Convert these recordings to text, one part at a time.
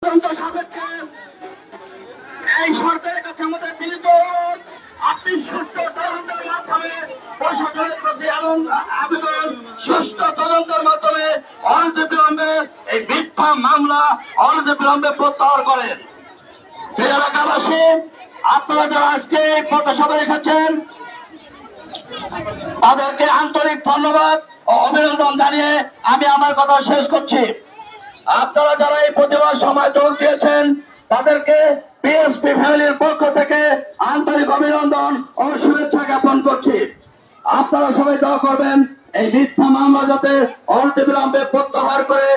সাপেক্ষে এই সরকারের কাছে আমাদের বিনীত আপনি সুষ্ঠু তদন্তের মাধ্যমে প্রশাসনের প্রতি আবেদন সুষ্ঠু তদন্তের মাধ্যমে অনতিবিলম্বে এই মিথ্যা মামলা অনতিবিলম্বে প্রত্যাহার করেন। প্রিয় এলাকাবাসী, আপনারা যারা আজকে এই পথসভায় এসেছেন তাদেরকে আন্তরিক ধন্যবাদ ও অভিনন্দন জানিয়ে আমি আমার কথা শেষ করছি। আপনারা যারা এই প্রতিবাদ সময় যোগ দিয়েছেন তাদেরকে পিএসপি ফ্যামিলির পক্ষ থেকে আন্তরিক অভিনন্দন ও শুভেচ্ছা জ্ঞাপন করছি। আপনারা সবাই দোয়া করবেন এই মিথ্যা মামলা যাতে অনতিবিলম্বে প্রত্যাহার করে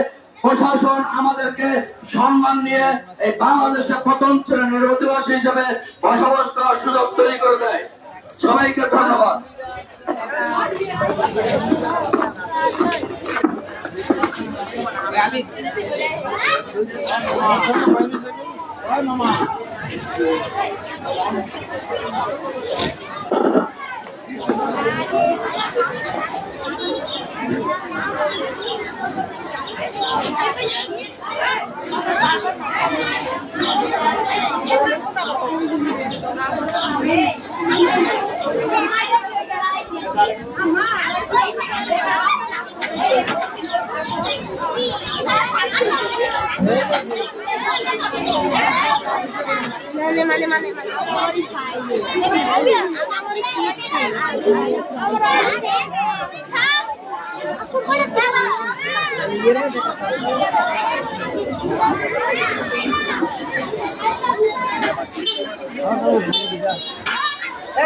প্রশাসন আমাদেরকে সম্মান নিয়ে এই বাংলাদেশে প্রথম শ্রেণীর অধিবাসী হিসেবে বসবাস করার সুযোগ তৈরি করে দেয়। সবাইকে ধন্যবাদ।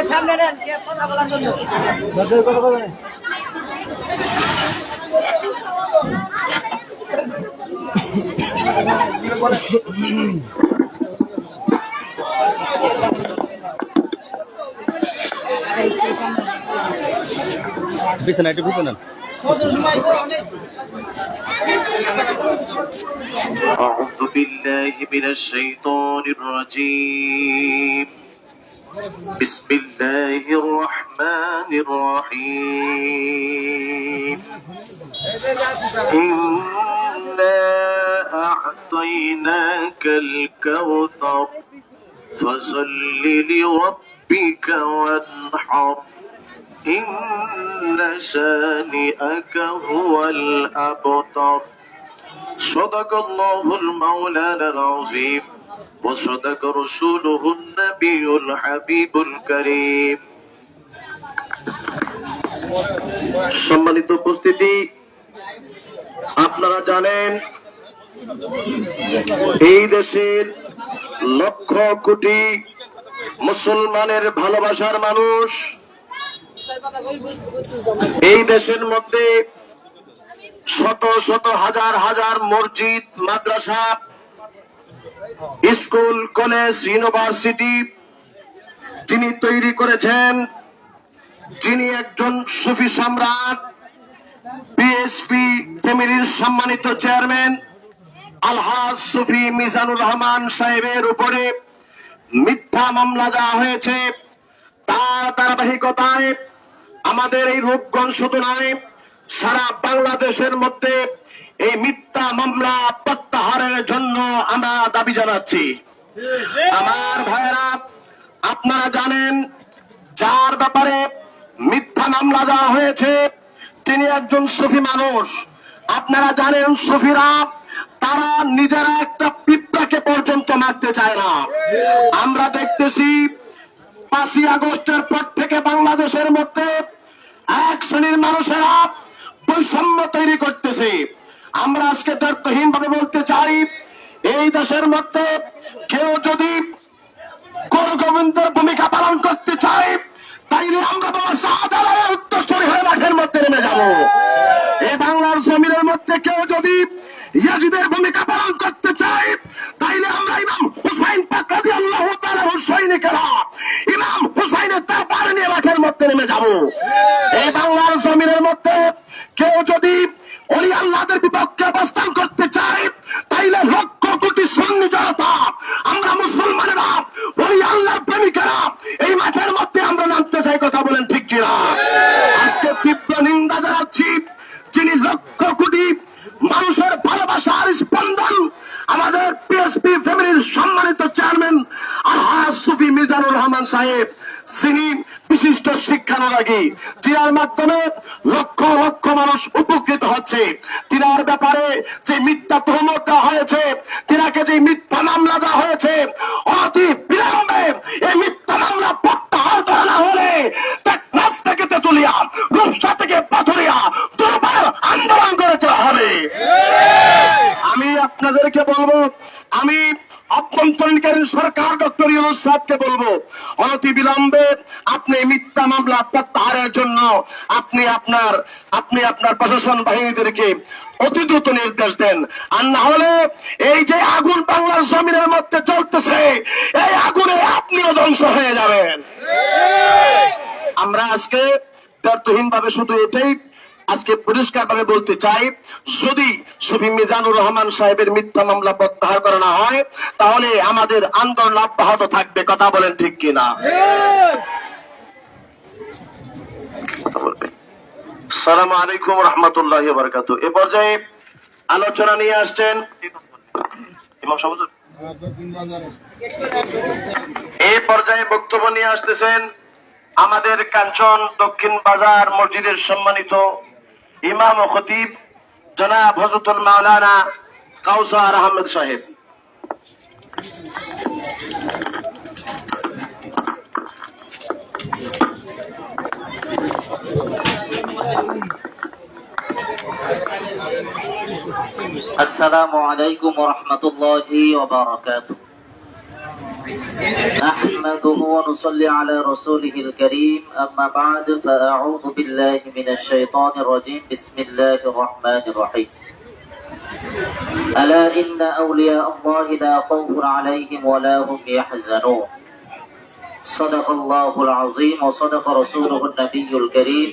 সামনে নেন কথা বলার জন্য পিছনে একটু পিছনে أعوذ بالله من الشيطان الرجيم بسم الله الرحمن الرحيم إنا أعطيناك الكوثر فصل لربك وانحر إن شانئك هو الأبتر صدق الله المولانا العظيم وصدق رسوله النبي الحبيب الكريم সম্মানিত উপস্থিতি, আপনারা জানেন এই দেশের লক্ষ কোটি মুসলমানের ভালোবাসার মানুষ, এই দেশের মধ্যে শত শত হাজার হাজার মসজিদ, মাদ্রাসা, স্কুল, কলেজ, ইউনিভার্সিটি যিনি তৈরি করেছেন, যিনি একজন সুফি সম্রাট, পিএসপি ফ্যামিলির সম্মানিত চেয়ারম্যান আলহাজ সুফি মিজানুর রহমান সাহেবের উপরে মিথ্যা মামলা দেওয়া হয়েছে। তার ধারাবাহিকতায় আমাদের এই রূপগঞ্জ শুধু নয়, সারা বাংলাদেশের মধ্যে এই মিথ্যা মামলা প্রত্যাহারের জন্য আমরা দাবি জানাচ্ছি। আমার ভাইয়েরা, আপনারা জানেন যার ব্যাপারে মিথ্যা মামলা দেওয়া হয়েছে তিনি একজন সুফি মানুষ। আপনারা জানেন সুফিরা তারা নিজেরা একটা পিঁপড়াকে পর্যন্ত মারতে চায় না। আমরা দেখতেছি 5ই আগস্টের পর থেকে বাংলাদেশের মধ্যে এক শ্রেণীর মানুষেরা বৈষম্য তৈরি করতেছে। আমরা আজকে দায়িত্বহীন ভাবে বলতে চাই, এই দেশের মধ্যে কেউ যদি কোন গোবিন্দের ভূমিকা পালন করতে চায় তাইলে আমরা বাবা শাহজালালের উত্তরসূরি হয়ে মাঠের মধ্যে নেমে যাব। এই বাংলার জমিনের মধ্যে কেউ যদি ইয়াজিদের ভূমিকা পালন করতে চায় তাইলে আমরা ইমাম হুসাইন পাক রাদিয়াল্লাহু তাআলা হুসাইনিকেরা ইমাম হুসাইনের দরবার নিয়ে মাঠের মধ্যে নেমে যাব। এই বাংলার জমিনের মধ্যে কেউ যদি ওলি আল্লাহদের বিপক্ষে অবস্থান করতে চায় তাইলে লক্ষ কোটি সুন্নি জনতা, আমরা মুসলমানেরা, ওলি আল্লাহর প্রেমিকেরা এই মাঠের মধ্যে আমরা নামতে চাই। কথা বলেন ঠিক কিনা? আজকে তীব্র নিন্দা জানাচ্ছি যিনি লক্ষ কোটি মানুষের ভালোবাসার স্পন্দন আমাদের প্রিয় বিএসপি ফ্যামিলির সম্মানিত চেয়ারম্যান আলহাজ সুফি মিজানুর রহমান সাহেব, যিনি বিশিষ্ট শিক্ষানুরাগী, যার মাধ্যমে লক্ষ লক্ষ মানুষ উপকৃত হচ্ছে। তিনার ব্যাপারে যে মিথ্যা তহমত দেওয়া হয়েছে, তিনাকে যে মিথ্যা মামলা দেওয়া হয়েছে, অতি বিলম্বে এই মিথ্যা মামলা প্রত্যাহার করা না হলে টেকনাফ থেকে তেতুলিয়া, রূপসা থেকে পাথুরিয়া দুর্বার আন্দোলন করতে হবে। আমি আপনাদেরকে বলবো, আমি অভ্যন্তরীণকারী সরকার ডক্টর ইউনূস সাহেবকে বলবো, অনতি বিলম্বে আপনি মিথ্যা মামলা প্রত্যাহারের জন্য আপনি আপনার প্রশাসন বাহিনীদেরকে অতি দ্রুত নির্দেশ দেন। আর না হলে এই যে আগুন বাংলার জমিনের মধ্যে চলতেছে, এই আগুনে আপনিও ধ্বংস হয়ে যাবেন। আমরা আজকে দ্ব্যর্থহীন ভাবে শুধু এটাই আজকে পরিষ্কার ভাবে বলতে চাই, যদি সুফি মিজানুর রহমান সাহেবের মিথ্যা মামলা প্রত্যাহার করা না হয়, তাহলে আমাদের আন্দোলন অব্যাহত থাকবে। কথা বলেন ঠিক কিনা? আসসালামু আলাইকুম রহমতুল্লাহি ওয়া বারাকাতুহু। এ পর্যায়ে আলোচনা নিয়ে আসছেন ইমাম সাহেব। এই পর্যায়ে বক্তব্য নিয়ে আসতেছেন আমাদের কাঞ্চন দক্ষিণ বাজার মসজিদের সম্মানিত ইমাম ও খতিব জনাব হযরতুল মাওলানা কাউসার আহমেদ সাহেব। আসসালামু আলাইকুম ওয়া রাহমাতুল্লাহি ওয়া বারাকাতুহু। نحمده ونصلي على رسوله الكريم أما بعد فأعوذ بالله من الشيطان الرجيم بسم الله الرحمن الرحيم ألا إن أولياء الله لا خوف عليهم ولا هم يحزنون صدق الله العظيم وصدق رسوله النبي الكريم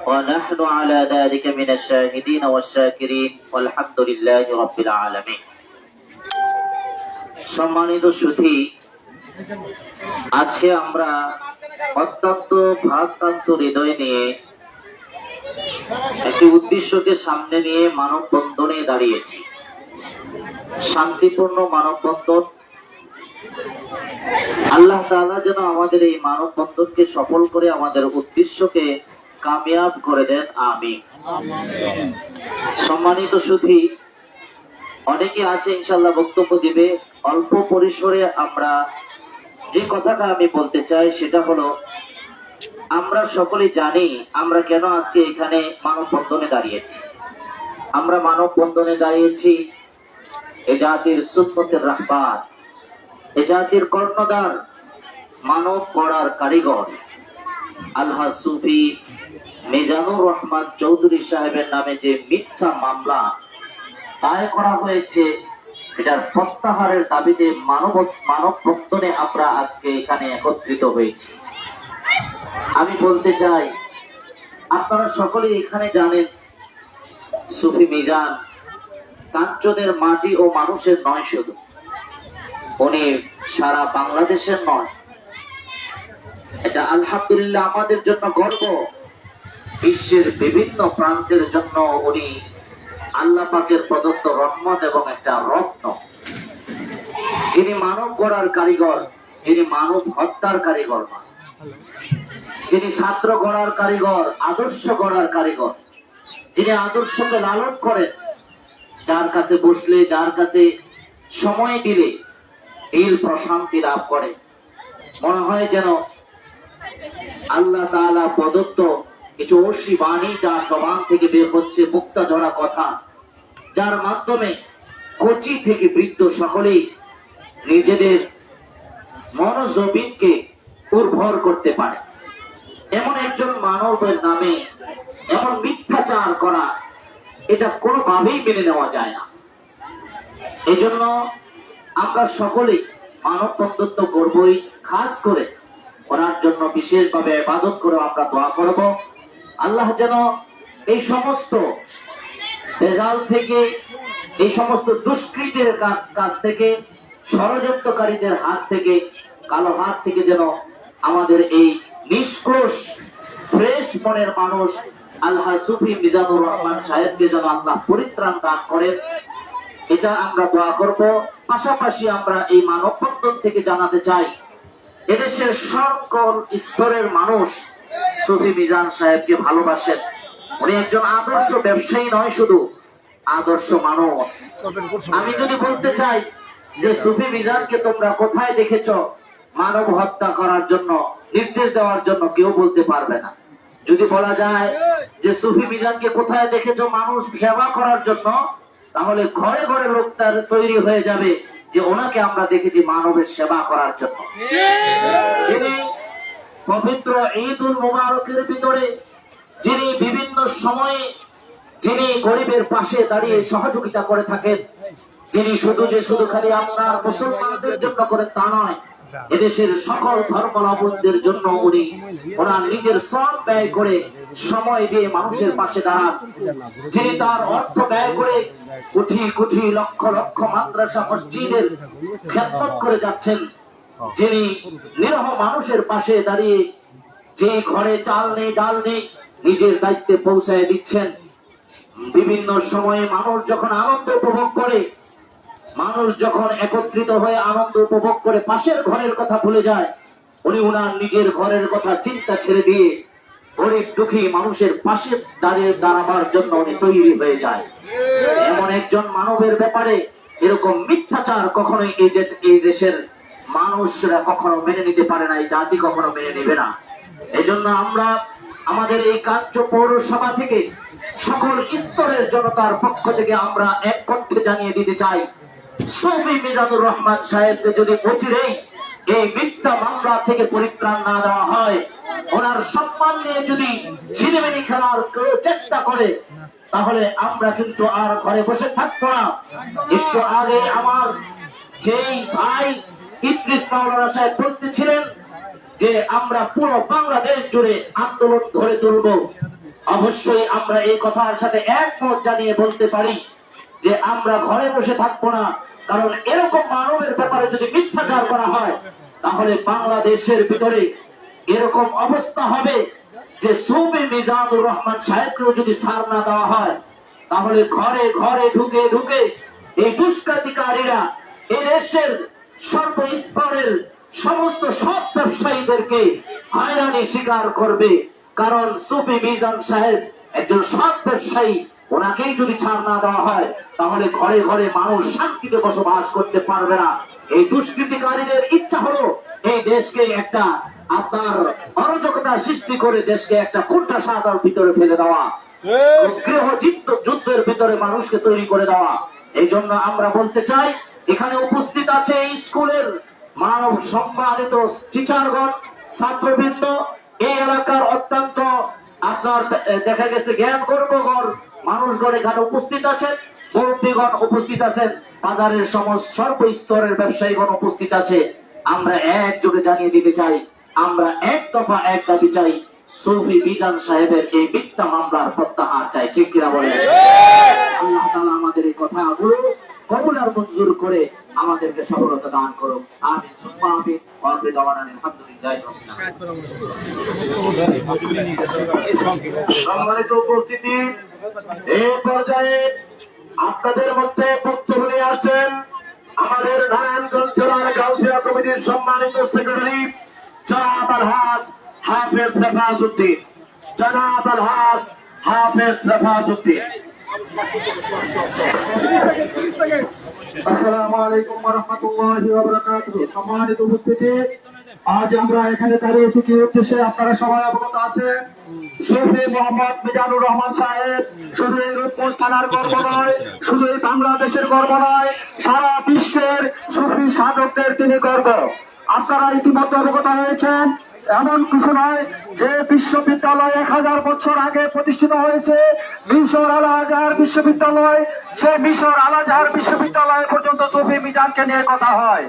ونحن على ذلك من الشاهدين والشاكرين والحمد لله رب العالمين। সম্মানিত সুধী, আজকে আমরা অত্যন্ত ভারাক্রান্ত হৃদয় নিয়ে একটি উদ্দেশ্যকে সামনে নিয়ে মানববন্ধনে দাঁড়িয়েছি। শান্তিপূর্ণ মানববন্ধন। আল্লাহ তাআলা যেন আমাদের এই মানববন্ধনকে সফল করে আমাদের উদ্দেশ্যকে কামিয়াব করে দেন, আমিন। সম্মানিত সুধী, অনেকে আছে ইনশাআল্লাহ বক্তব্য দিবে। অল্প পরিসরে আমরা যে কথাটা আমি বলতে চাই সেটা হলো, আমরা সকলেই জানি আমরা কেন আজকে এখানে মানববন্ধনে দাঁড়িয়েছি। আমরা মানববন্ধনে দাঁড়িয়েছি এ জাতির সুন্নতের রাহবার, এ জাতির কর্ণধার, মানব গড়ার কারিগর আলহাজ সুফি মিজানুর রহমান চৌধুরী সাহেবের নামে যে মিথ্যা মামলা দায়ের করা হয়েছে, এটার প্রত্যাহারের দাবিতে মানববন্ধনে আমরা আজকে এখানে একত্রিত হয়েছি। আমি বলতে চাই, আপনারা সকলেই এখানে জানেন সুফি মিজান কাঞ্চনের মাটি ও মানুষের নয়, শুধু উনি সারা বাংলাদেশের নয়। এটা আলহামদুলিল্লাহ আমাদের জন্য গর্ব। বিশ্বের বিভিন্ন প্রান্তের জন্য উনি আল্লাহ পাকের প্রদত্ত রহমত এবং একটা রত্ন। যিনি মানব গড়ার কারিগর, যিনি মানব হত্যার কারিগর, যিনি ছাত্র গড়ার কারিগর, আদর্শ গড়ার কারিগর, যিনি আদর্শকে লালন করেন, যার কাছে বসলে, যার কাছে সময় দিলে দিল প্রশান্তি লাভ করে। মনে হয় যেন আল্লাহ তাআলা প্রদত্ত কিছু ঐশী বাণী যার জবান থেকে বের হচ্ছে, মুক্তা ঝরা কথা, যার মাধ্যমে কচি থেকে বৃদ্ধ সকলেই নিজেদের মনোজবিনকে উর্বর করতে পারে। এমন একজন মানবের নামে এমন মিথ্যাচার করা, এটা কোনোভাবেই মেনে নেওয়া যায় না। এই জন্য আমরা সকলেই মানববন্ধন তো করবই, খাস করে করার জন্য বিশেষভাবে ইবাদত করে আমরা দোয়া করব, আল্লাহ যেন এই সমস্ত রেজাল্ট থেকে, এই সমস্ত দুষ্কৃতের কাছ থেকে, ষড়যন্ত্রকারীদের হাত থেকে, কালো হাত থেকে যেন আমাদের এই নিষ্কোষ ফ্রেশ মনের মানুষ আলহাজ সুফি মিজানুর রহমান সাহেবকে যেন আল্লাহ পরিত্রাণ দান করেন। এটা আমরা দোয়া করব। পাশাপাশি আমরা এই মানববন্ধন থেকে জানাতে চাই, এদেশের সকল স্তরের মানুষ সুফি মিজান সাহেবকে ভালোবাসেন। উনি একজন আদর্শ ব্যবসায়ী নয়, শুধু আদর্শ মানুষ। আমি যদি বলতে চাই যে সুফি মিজানকে তোমরা কোথায় দেখেছ মানব হত্যা করার জন্য, নির্দেশ দেওয়ার জন্য, কেউ বলতে পারবে না। যদি বলা যায় যে সুফি মিজানকে কোথায় দেখেছ মানুষ সেবা করার জন্য, তাহলে ঘরে ঘরে লোক তার তৈরি হয়ে যাবে যে ওনাকে আমরা দেখেছি মানবের সেবা করার জন্য। যিনি পবিত্র ঈদ উল মুবারকের ভিতরে যিনি বিভিন্ন সময়ে যিনি গরিবের পাশে দাঁড়িয়ে সহযোগিতা করে থাকেন, যিনি শুধু খালি আপনার মুসলমানদের জন্য করেন তা নয়, এদেশের সকল ধর্মাবলম্বীদের জন্য উনি ওনার নিজের শ্রম ব্যয় করে সময় দিয়ে মানুষের পাশে দাঁড়ান। যিনি তার অর্থ ব্যয় করে কোটি কোটি লক্ষ লক্ষ মাদ্রাসা মসজিদের খেদমত করে যাচ্ছেন, যিনি নিরহ মানুষের পাশে দাঁড়িয়ে যে ঘরে চাল নেই ডাল নেই নিজের দায়িত্বে পৌঁছায় দিচ্ছেন। বিভিন্ন সময়ে মানুষ যখন আনন্দ উপভোগ করে, মানুষ যখন একত্রিত হয়ে আনন্দ উপভোগ করে পাশের ঘরের কথা ভুলে যায়, উনি ওনার নিজের ঘরের কথা চিন্তা ছেড়ে দিয়ে গরিব দুঃখী মানুষের পাশে দাঁড়াবার জন্য উনি তৈরি হয়ে যায়। এমন একজন মানবের ব্যাপারে এরকম মিথ্যাচার কখনোই এই দেশের মানুষরা কখনো মেনে নিতে পারে না, এই জাতি কখনো মেনে নেবে না। এই জন্য আমরা আমাদের এই কার্য পৌরসভা থেকে সকল স্তরের জনতার পক্ষ থেকে আমরা এক কণ্ঠে জানিয়ে দিতে চাই, সুফি মিজানুর রহমান সাহেবকে যদি অচিরেই এই মিথ্যা মামলা থেকে পরিত্রাণ না দেওয়া হয়, ওনার সম্মান নিয়ে যদি ছিনিমিনি খেলার কেউ চেষ্টা করে, তাহলে আমরা কিন্তু আর ঘরে বসে থাকবো না। একটু আগে আমার যেই ভাই ইদ্রিস মাওলানা সাহেব বলতেছিলেন যে আমরা পুরো বাংলাদেশ জুড়ে আন্দোলন ধরে তুলব, অবশ্যই আমরা এই কথার সাথে একমত জানিয়ে বলতে পারি যে আমরা ঘরে বসে থাকবো না। কারণ এরকম মানবের ব্যাপারে যদি মিথ্যাচার করা হয়, তাহলে বাংলাদেশের ভিতরে এরকম অবস্থা হবে যে সুফি মিজানুর রহমান সাহেবকেও যদি ছাড় না দেওয়া হয়, তাহলে ঘরে ঘরে ঢুকে ঢুকে এই দুষ্কৃতিকারীরা এই দেশের সর্বস্তরের সমস্ত সব ব্যবসায়ীদেরকে হয়রানি স্বীকার করবে। কারণ সুফি মিজান সাহেব একজন সৎ ব্যবসায়ী, ওনাকেই যদি ছাড় না দেওয়া হয়, তাহলে ঘরে ঘরে মানুষ শান্তিতে বসবাস করতে পারবে না। এই দুষ্কৃতিকারীদের ইচ্ছা হলো এই দেশকে একটা আপনার অরাজকতা সৃষ্টি করে দেশকে একটা কুণ্ঠাসাগর ভিতরে ফেলে দেওয়া, গৃহ যুদ্ধের ভিতরে মানুষকে তৈরি করে দেওয়া। এই জন্য আমরা বলতে চাই, এখানে উপস্থিত আছে এই স্কুলের মানব সম্মানিত টিচারগণ, ছাত্রবৃন্দ, এই এলাকার অত্যন্ত আপনার দেখা গেছে জ্ঞান গর্বগণ মানুষগণ এখানে উপস্থিত আছেন, মুরব্বীগণ উপস্থিত আছেন, বাজারের সমস্ত সর্বস্তরের ব্যবসায়ীগণ উপস্থিত আছে। আমরা একযোগে জানিয়ে দিতে চাই, আমরা এক দফা এক দাবি চাই, সুফি মিজান সাহেবের এই মিথ্যা মামলার প্রত্যাহার চাই। ঠিক কিনা বলেন? আল্লাহ তাআলা আমাদের এই কথাগুলো কবুল আর মঞ্জুর করে আমাদেরকে সফলতা দান করুন। আমিন সুম্মা আমিন। ওয়া আখিরু দাওয়ানা আলহামদুলিল্লাহি রাব্বিল আলামিন। সম্মানিত উপস্থিতি, এই পর্যায়ে আপনাদের মধ্যে বক্তব্য নিয়ে আসছেন আমাদের নারায়ণগঞ্জ জেলার গাউসিয়া কমিটির সম্মানিত সেক্রেটারি জনাব আলহাজ হাফেজ রেফাজউদ্দিন। জনাব আলহাজ হাফেজ রেফাজউদ্দিন। আসসালামু আলাইকুম ওয়া রাহমাতুল্লাহি ওয়া বারাকাতুহু। সম্মানিত উপস্থিতি, আজ আমরা এখানে দাঁড়িয়েছি কি উদ্দেশ্যে আপনারা সবাই অবগত আছেন। সুফি মোহাম্মদ মিজানুর রহমান সাহেব শুধু এই রূপগঞ্জ থানার গর্ব নয়, শুধু এই বাংলাদেশের গর্ব নয়, সারা বিশ্বের সুফি সাধকদের তিনি গর্ব। আপনারা ইতিমধ্যে অবগত হয়েছেন, এমন কিছু নয় যে বিশ্ববিদ্যালয় 1000 বছর আগে প্রতিষ্ঠিত হয়েছে, মিশর আল আজহার বিশ্ববিদ্যালয়, সে মিশর আল আজহার বিশ্ববিদ্যালয় পর্যন্ত সুফি মিজানকে নিয়ে কথা হয়।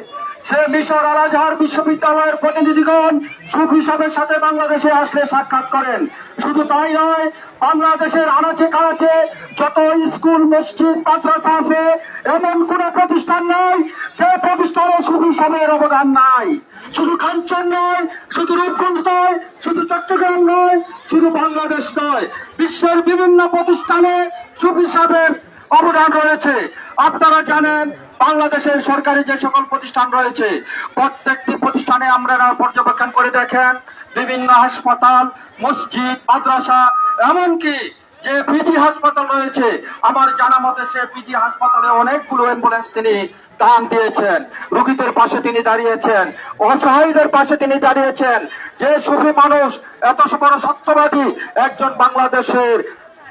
সে মিশর আল আজহার বিশ্ববিদ্যালয়ের প্রতিনিধিগণ সুফি সাহেবের সাথে বাংলাদেশে আসলে সাক্ষাৎ করেন। শুধু তাই নয়, বাংলাদেশের আনাচে কানাচে যত স্কুল, মসজিদ, মাদ্রাসা আছে, এমন কোন প্রতিষ্ঠান নয় যে প্রতিষ্ঠানে সুফি সাহেবের অবদান নাই। শুধু কাঞ্চন নয়, শুধু রূপগঞ্জ নয়, শুধু চট্টগ্রাম নয়, শুধু বাংলাদেশ নয়, বিশ্বের বিভিন্ন প্রতিষ্ঠানে সুফি সাহেবের অবদান রয়েছে। আপনারা জানেন বাংলাদেশের সরকারি যে সকল প্রতিষ্ঠান রয়েছে প্রত্যেকটি প্রতিষ্ঠানে আপনারা পর্যবেক্ষণ করে দেখেন, বিভিন্ন হাসপাতাল, মসজিদ, মাদ্রাসা, এমনকি যে পিজি হাসপাতাল রয়েছে, আমার জানা মতে সে পিজি হাসপাতালে অনেকগুলো অ্যাম্বুলেন্স তিনি দান দিয়েছেন। রোগীদের পাশে তিনি দাঁড়িয়েছেন, অসহায়দের পাশে তিনি দাঁড়িয়েছেন। যে সুফি মানুষ, এত বড় সত্যবাদী একজন বাংলাদেশের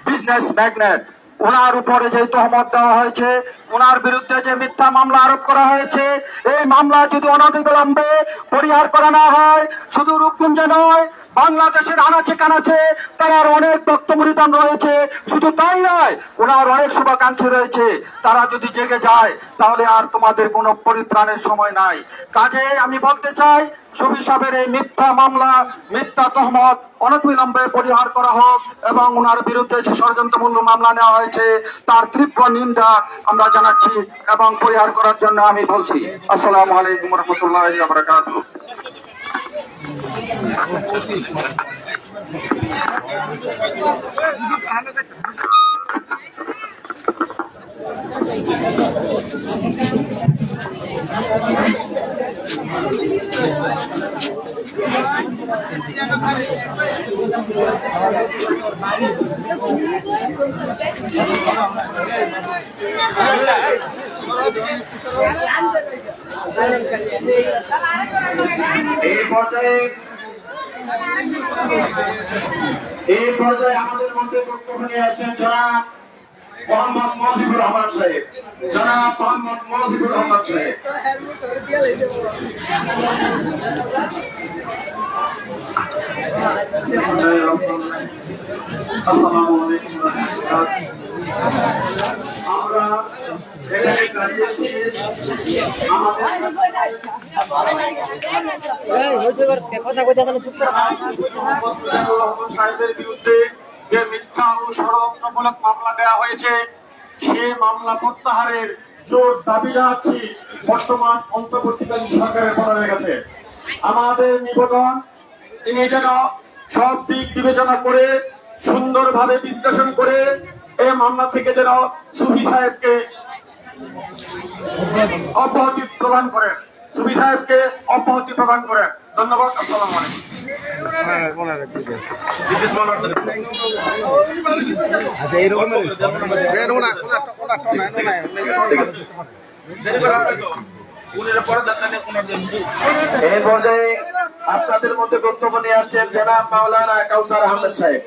বিজনেস ম্যাগনেট, ওনার উপরে যে তহমত দেওয়া হয়েছে, ওনার বিরুদ্ধে যে মিথ্যা মামলা আরোপ করা হয়েছে, এই মামলা যদি অনতিবিলম্বে পরিহার করা না হয়, শুধু রূপগঞ্জে নয় বাংলাদেশের আনাচে কানাচে তার অনেক ভক্তমরিদান রয়েছে। শুধু তাই নয়, ওনার অনেক শুভাকাঙ্ক্ষী রয়েছে, তারা যদি জেগে যায় তাহলে আর তোমাদের কোনো পরিত্রাণের সময় নাই। কাজে আমি বলতে চাই, সুফি সাহেবের এই মিথ্যা মামলা, মিথ্যা তহমত অনতিবিলম্বে পরিহার করা হোক এবং ওনার বিরুদ্ধে যে ষড়যন্ত্রমূলক মামলা নেওয়া হয়েছে তার তীব্র নিন্দা আমরা জানাচ্ছি এবং পরিহার করার জন্য আমি বলছি। আসসালামু আলাইকুম রহমতুল্লাহি ওয়া বারাকাতুহু। এই পর্যায়ে আমাদের মধ্যে বক্তব্য নিয়ে আসছেন জনাব মোহাম্মদ মজিবুর রহমান সাহেব। জনাব মোহাম্মদ মজিবুর রহমান সাহেব। আসসালামু আলাইকুম ওয়া রাহমাতুল্লাহ। আমরা এখানে দাঁড়িয়েছি আমাদের কথা কইতে চুপ করে সাহেবের বিরুদ্ধে যে মিথ্যা ও ষড়যন্ত্রমূলক মামলা দেওয়া হয়েছে, সেই মামলা প্রত্যাহারের জোর দাবি জানাচ্ছি বর্তমান অন্তর্বর্তীকালীন সরকারের প্রধানের কাছে। আমাদের নিবেদন, তিনি যেন সব দিক বিবেচনা করে সুন্দরভাবে বিশ্লেষণ করে এই মামলা থেকে যেন সুফি সাহেবকে অব্যাহতি প্রদান করেন, সুফি সাহেবকে অব্যাহতি প্রদান করেন। ধন্যবাদ। আসসালামু আলাইকুম। এই পর্যায়ে আপনাদের মধ্যে বক্তব্য নিয়ে আসছেন জনাব মাওলানা কাউসার আহমেদ সাহেব।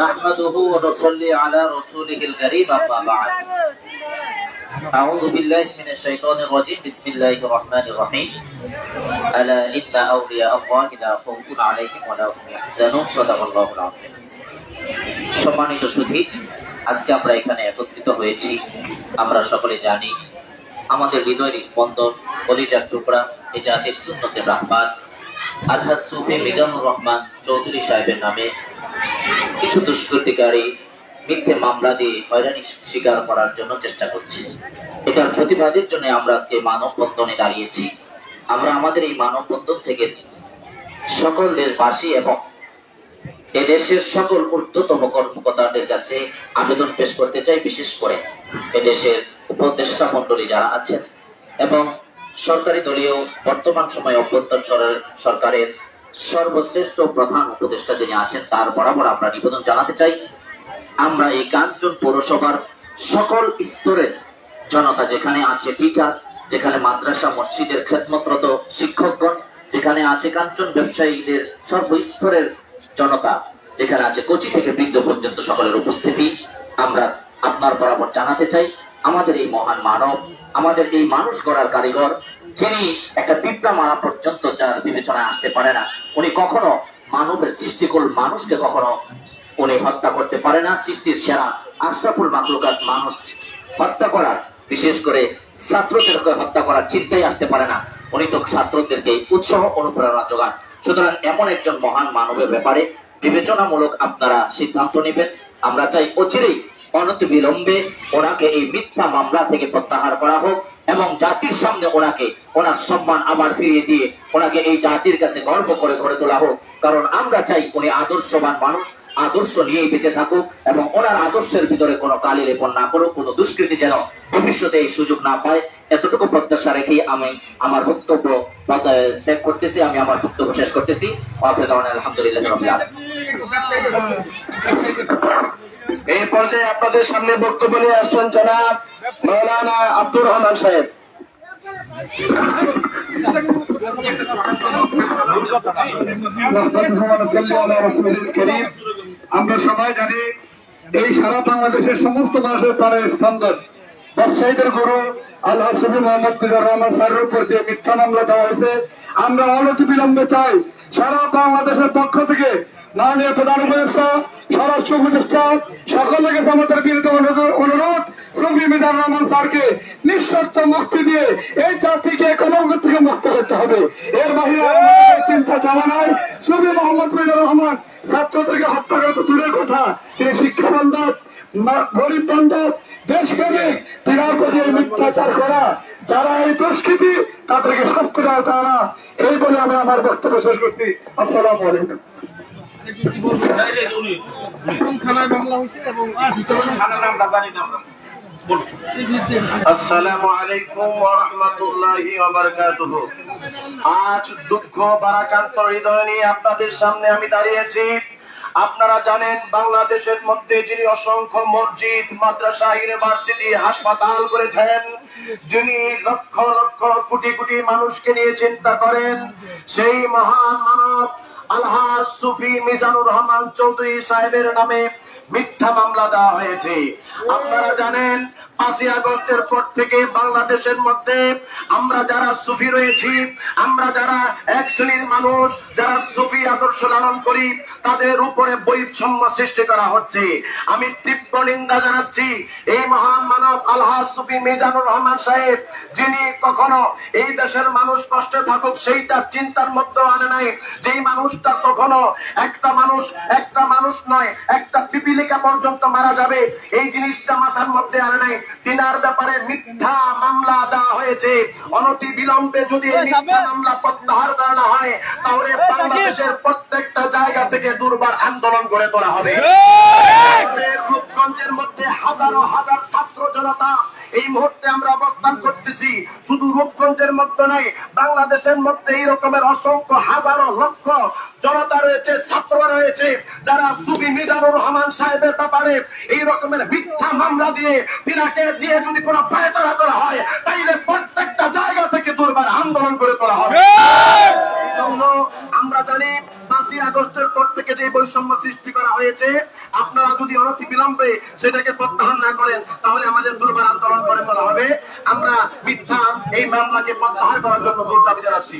نحمده ونصلي على رسوله الكريم أما بعد أعوذ بالله من الشيطان الرجيم بسم الله الرحمن الرحيم ألا إن أولياء الله لا خوف عليهم ولا هم يحزنون صدق الله العظيم। সম্মানিত সুধী, আজকে আমরা এখানে একত্রিত হয়েছি। আমরা সকলে জানি আমাদের হৃদয়ের স্পন্দন, কলিজার টুকরা, এই জাতির সুন্নতের রাহবার আলহাজ সুফি মিজানুর রহমান চৌধুরী সাহেবের নামে কিছু দুষ্কৃতিকারী মিথ্যে মামলা দিয়ে হয়রানি স্বীকার করার জন্য চেষ্টা করছে। এটার প্রতিবাদের জন্য আমরা আজকে মানববন্ধনে দাঁড়িয়েছি। আমরা আমাদের এই মানববন্ধন থেকে সকল দেশবাসী এবং এদেশের সকল ঊর্ধ্বতম কর্মকর্তাদের কাছে আবেদন পেশ করতে চাই, বিশেষ করে এদেশের উপদেষ্টা মন্ডলী যারা আছেন এবং সরকারি দলীয় বর্তমান সময়ে অভ্যন্তরীণ সরকারের সর্বশ্রেষ্ঠ প্রধান উপদেষ্টা যিনি আছেন তার বরাবর আমরা নিবেদন জানাতে চাই, আমরা এই কাঞ্চন পৌরসভার সকল স্তরের জনতা, যেখানে আছে টিচার, যেখানে মাদ্রাসা মসজিদের খেদমতরত শিক্ষকগণ, যেখানে আছে কাঞ্চন ব্যবসায়ীদের সর্বস্তরের জনতা, যেখানে আছে কোচি থেকে বৃদ্ধ পর্যন্ত সকলের উপস্থিতি আমরা আপনার বরাবর জানাতে চাই, আমাদের এই মহান মানব, আমাদের এই মানুষ গড়ার কারিগর, যিনি একটা পিঁপড়া মারা পর্যন্ত যার বিবেচনায় আসতে পারে না, উনি কখনো মানবের সৃষ্টিকুল মানুষকে কখনো উনি হত্যা করতে পারে না। সৃষ্টির সেরা আশরাফুল মাখলুকাত মানুষ হত্যা করার, বিশেষ করে ছাত্রদেরকে হত্যা করার চিন্তাই আসতে পারে না। উনি তো ছাত্রদেরকে উৎসাহ অনুপ্রেরণা যোগান। সুতরাং এমন একজন মহান মানবের ব্যাপারে বিবেচনামূলক আপনারা সিদ্ধান্ত নেবেন। আমরা চাই অচিরেই অনতি বিলম্বে ওনাকে এই মিথ্যা মামলা থেকে প্রত্যাহার করা হোক এবং জাতির সামনে ওনাকে ওনার সম্মান আবার ফিরিয়ে দিয়ে ওনাকে এই জাতির কাছে গর্ব করে গড়ে তোলা হোক। কারণ আমরা চাই উনি আদর্শবান মানুষ, আদর্শ নিয়েই বেঁচে থাকুক এবং ওনার আদর্শের ভিতরে কোনো কালি লেপন না করুক, কোনো দুষ্কৃতি যেন ভবিষ্যতে এই সুযোগ না পায়। এতটুকু প্রত্যাশা রেখেই আমি আমার বক্তব্য ত্যাগ করতেছি, আমি আমার বক্তব্য শেষ করতেছি। আলহামদুলিল্লাহ রাব্বিল আলামিন। এই পর্যায়ে আপনাদের সামনে বক্তব্য নিয়ে আসছেন জনাব মাওলানা আব্দুর রহমান সাহেব। আমরা সবাই জানি এই সারা বাংলাদেশের সমস্ত মানুষের প্রাণের স্পন্দন ব্যবসায়ীদের গুরু আল্লাহ সুফি মোহাম্মদ মিজানুর রহমান স্যারের উপর যে মিথ্যা মামলা দেওয়া হয়েছে, আমরা অনতি বিলম্বে চাই সারা বাংলাদেশের পক্ষ থেকে মাননীয় প্রধান উপদেষ্টা, স্বরাষ্ট্র উপদেষ্টা সকলের কাছে আমাদের বিরুদ্ধে অনুরোধ সুফি মিজানুর রহমান স্যারকে নিঃশর্ত মুক্তি দিয়ে এই জাতিকে কলঙ্ক থেকে মুক্ত করতে হবে। এর বাহিরে চিন্তা চাওয়া নাই। সুফি মোহাম্মদ মিজানুর রহমান ছাত্রদেরকে হত্যা করা তো দূরের কথা, তিনি শিক্ষা বান্ধব, গরিব বান্ধব, দেশপ্রেমিক, তিনার প্রতি মিথ্যাচার করা যারা এই দুষ্কৃতি তাদেরকে শাস্তি দেওয়া চায় না। এই বলে আমি আমার বক্তব্য শেষ করছি। আসসালামু আলাইকুম। আসসালামু আলাইকুম ওয়া রাহমাতুল্লাহি ওয়া বারাকাতুহু। আজ দুঃখ ভারাক্রান্ত হৃদয় নিয়ে আপনাদের সামনে আমি দাঁড়িয়েছি। আপনারা জানেন বাংলাদেশের মধ্যে যিনি অসংখ্য মসজিদ, মাদ্রাসা, ইউনিভার্সিটি, হাসপাতাল করেছেন, যিনি লক্ষ লক্ষ কোটি কোটি মানুষকে নিয়ে চিন্তা করেন, সেই মহান মানব আলহাজ সুফি মিজানুর রহমান চৌধুরী সাহেবের নামে মিথ্যা মামলা দেওয়া হয়েছে। আপনারা জানেন 5ই আগস্টের পর থেকে বাংলাদেশের মধ্যে আমরা যারা সুফি রয়েছি, আমরা যারা এক শ্রেণীর মানুষ যারা সুফি আদর্শ লালন করি, তাদের উপরে বৈষম্য সৃষ্টি করা হচ্ছে। আমি তীব্র নিন্দা জানাচ্ছি এই মহান মানব আলহাজ সুফি মিজানুর রহমান সাহেব, যিনি কখনো এই দেশের মানুষ কষ্টে থাকুক সেইটা চিন্তার মধ্যে আনে নাই, যেই মানুষটা কখনো একটা মানুষ নয় একটা পিপিলিকা পর্যন্ত মারা যাবে এই জিনিসটা মাথার মধ্যে আনে নাই। তিনার ব্যাপারে মিথ্যা মামলা দেওয়া হয়েছে। অনতি বিলম্বে যদি এই মিথ্যা মামলা প্রত্যাহার করা না হয়, তাহলে বাংলাদেশের প্রত্যেকটা জায়গা থেকে দুর্বার আন্দোলন গড়ে তোলা হবে। রূপগঞ্জের মধ্যে হাজারো হাজার ছাত্র জনতা এই মুহূর্তে আমরা অবস্থান করতেছি। শুধু রূপগঞ্জের মধ্যে নয়, বাংলাদেশের মধ্যে এই রকমের অসংখ্য হাজারো লক্ষ জনতা রয়েছে, ছাত্ররা রয়েছে, যারা সুফি মিজানুর রহমান সাহেবের ব্যাপারে এই রকমের মিথ্যা মামলা দিয়ে তিনাকে দিয়ে যদি কোনো পায়তারা করা হয়, তাইলে প্রত্যেকটা জায়গা থেকে দুর্বার আন্দোলন করে তোলা হবে। এই জন্য আমরা জানি 5ই আগস্টের পর থেকে যে বৈষম্য সৃষ্টি করা হয়েছে, আপনারা যদি অনতি বিলম্বে সেটাকে প্রত্যাহার না করেন, তাহলে আমাদের দুর্বার আন্দোলন করে তোলা হবে। আমরা মিথ্যা এই মামলাকে প্রত্যাহার করার জন্য জোর দাবি জানাচ্ছি।